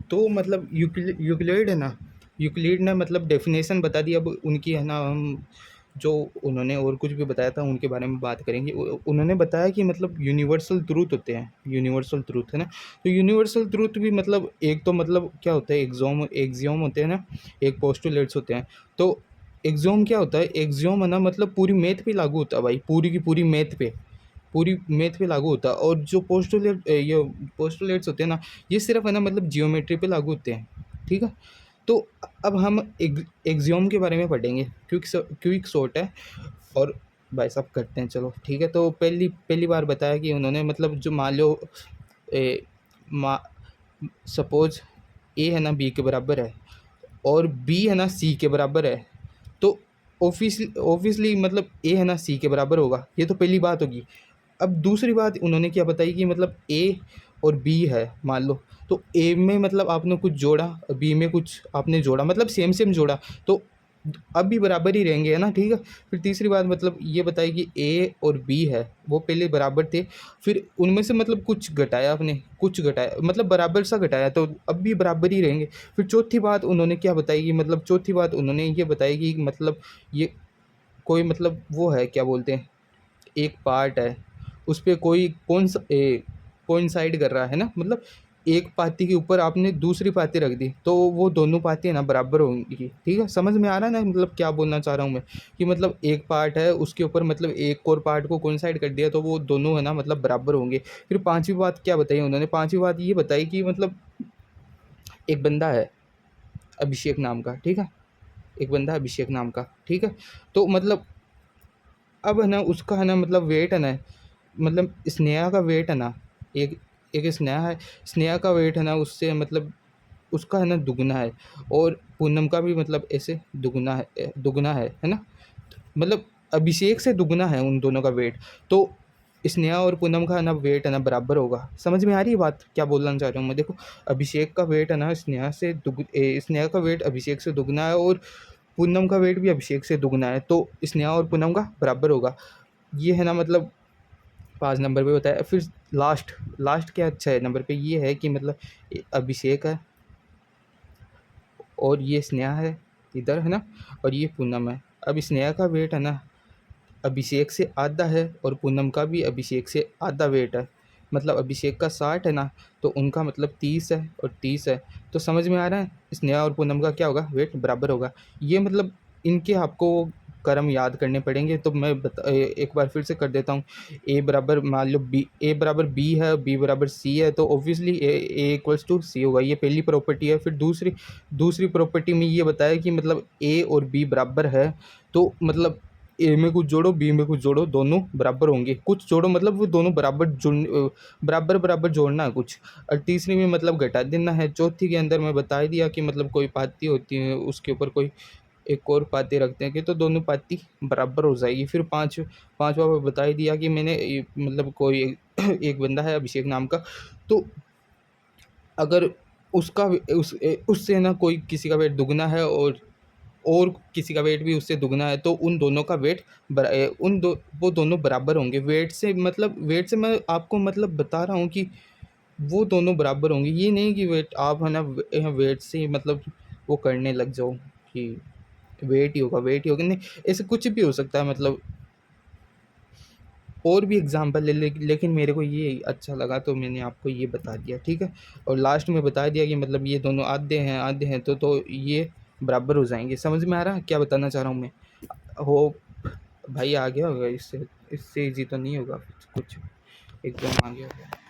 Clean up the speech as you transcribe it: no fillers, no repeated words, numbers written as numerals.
तो मतलब यूक्लिड है ना, यूक्लिड ने मतलब डेफिनेशन बता दी। अब उनकी है ना, हम जो उन्होंने और कुछ भी बताया था उनके बारे में बात करेंगे। उन्होंने बताया कि मतलब यूनिवर्सल ट्रूथ होते हैं, यूनिवर्सल ट्रूथ है ना। तो यूनिवर्सल ट्रूथ भी मतलब एक तो मतलब क्या होता है, एक्सियोम होते हैं ना, एक पोस्टुलेट्स होते हैं। तो एक्सियोम क्या होता है, एक्सियोम है ना मतलब पूरी मैथ पे लागू होता है भाई, पूरी की पूरी मैथ पे लागू होता है। और जो ये पोस्टुलेट्स होते हैं ना, ये सिर्फ है ना मतलब जियोमेट्री पे लागू होते हैं, ठीक है। तो अब हम एक्सियोम के बारे में पढ़ेंगे, क्विक शॉर्ट है। और भाई साहब करते हैं, चलो ठीक है। तो पहली पहली बार बताया कि उन्होंने मतलब जो मान लो ए, मा सपोज ए है ना बी के बराबर है और बी है ना सी के बराबर है, तो ऑब्वियसली मतलब ए है ना सी के बराबर होगा। ये तो पहली बात होगी। अब दूसरी बात उन्होंने क्या बताई कि मतलब ए और बी है मान लो, तो ए में मतलब आपने कुछ जोड़ा, बी में कुछ आपने जोड़ा, मतलब सेम सेम जोड़ा, तो अब भी बराबर ही रहेंगे, है ना, ठीक है। फिर तीसरी बात मतलब ये बताई कि ए और बी है वो पहले बराबर थे, फिर उनमें से मतलब कुछ घटाया आपने, कुछ घटाया मतलब बराबर सा घटाया, तो अब भी बराबर ही रहेंगे। फिर चौथी बात उन्होंने क्या बताई कि मतलब चौथी बात उन्होंने ये बताई कि मतलब ये कोई मतलब वो है, क्या बोलते हैं, एक पार्ट है, उस पे कोई कोइंसाइड कर रहा है ना, मतलब एक पाती के ऊपर आपने दूसरी पाती रख दी तो वो दोनों पाती है ना बराबर होंगी, ठीक है। समझ में आ रहा है ना मतलब क्या बोलना चाह रहा हूँ मैं, कि मतलब एक पार्ट है उसके ऊपर मतलब एक और पार्ट को कोइंसाइड कर दिया तो वो दोनों है ना मतलब बराबर होंगे। फिर पांचवी बात क्या बताई उन्होंने, पांचवी बात ये बताई कि मतलब एक बंदा है अभिषेक नाम का, ठीक है, एक बंदा है अभिषेक नाम का, ठीक है। तो मतलब अब है ना उसका है ना मतलब वेट है ना, मतलब स्नेहा का वेट है ना, एक एक स्नेहा है, स्नेहा का वेट है ना उससे मतलब उसका है ना दुगना है, और पूनम का भी मतलब ऐसे दुगना है ना, मतलब अभिषेक से दुगना है उन दोनों का वेट। तो स्नेहा और पूनम का है ना वेट है ना बराबर होगा। समझ में आ रही है बात क्या बोलना चाह रहा हूँ मैं? देखो, अभिषेक का वेट है ना स्नेहा का वेट अभिषेक से दुगना है, और पूनम का वेट भी अभिषेक से दुगना है, तो स्नेहा और पूनम का बराबर होगा। ये है ना मतलब 5 नंबर पे बताया। फिर लास्ट लास्ट क्या अच्छा है नंबर पे, ये है कि मतलब अभिषेक है और ये स्नेहा है इधर, है ना, और ये पूनम है। अब स्नेहा का वेट है ना अभिषेक से आधा है, और पूनम का भी अभिषेक से आधा वेट है। मतलब अभिषेक का 60 है ना, तो उनका मतलब 30 है और 30 है। तो समझ में आ रहा है, स्नेहा और पूनम का क्या होगा, वेट बराबर होगा। ये मतलब इनके आपको कर्म याद करने पड़ेंगे, तो मैं एक बार फिर से कर देता हूँ। ए बराबर मान लो बी, ए बराबर बी है, बी बराबर सी है, तो ऑब्वियसली ए इक्वल्स टू सी होगा। ये पहली प्रॉपर्टी है। फिर दूसरी दूसरी प्रॉपर्टी में ये बताया कि मतलब ए और बी बराबर है, तो मतलब ए में कुछ जोड़ो बी में कुछ जोड़ो दोनों बराबर होंगे, कुछ जोड़ो मतलब वो दोनों बराबर बराबर जोड़ना है कुछ। और तीसरी में मतलब घटा देना है। चौथी के अंदर मैं बता ही दिया कि मतलब कोई पाती होती है उसके ऊपर कोई एक और पाती रखते हैं कि तो दोनों पाती बराबर हो जाएगी। फिर पांचवा में बता ही दिया कि मैंने मतलब कोई एक बंदा है अभिषेक नाम का, तो अगर उसका उससे ना कोई किसी का वेट दुगना है और किसी का वेट भी उससे दुगना है, तो उन दोनों का वेट वो दोनों बराबर होंगे। वेट से मैं आपको मतलब बता रहा हूँ कि वो दोनों बराबर होंगे। ये नहीं कि वेट आप है ना वेट से ही मतलब वो करने लग जाओ कि वेट ही होगा, नहीं, ऐसे कुछ भी हो सकता है। मतलब और भी एग्जाम्पल लेकिन मेरे को ये अच्छा लगा तो मैंने आपको ये बता दिया, ठीक है। और लास्ट में बता दिया कि मतलब ये दोनों आधे हैं, तो ये बराबर हो जाएंगे। समझ में आ रहा है क्या बताना चाह रहा हूँ मैं? हो भाई, आ गया होगा, इससे इससे इजी तो नहीं होगा कुछ, एकदम आ गया होगा।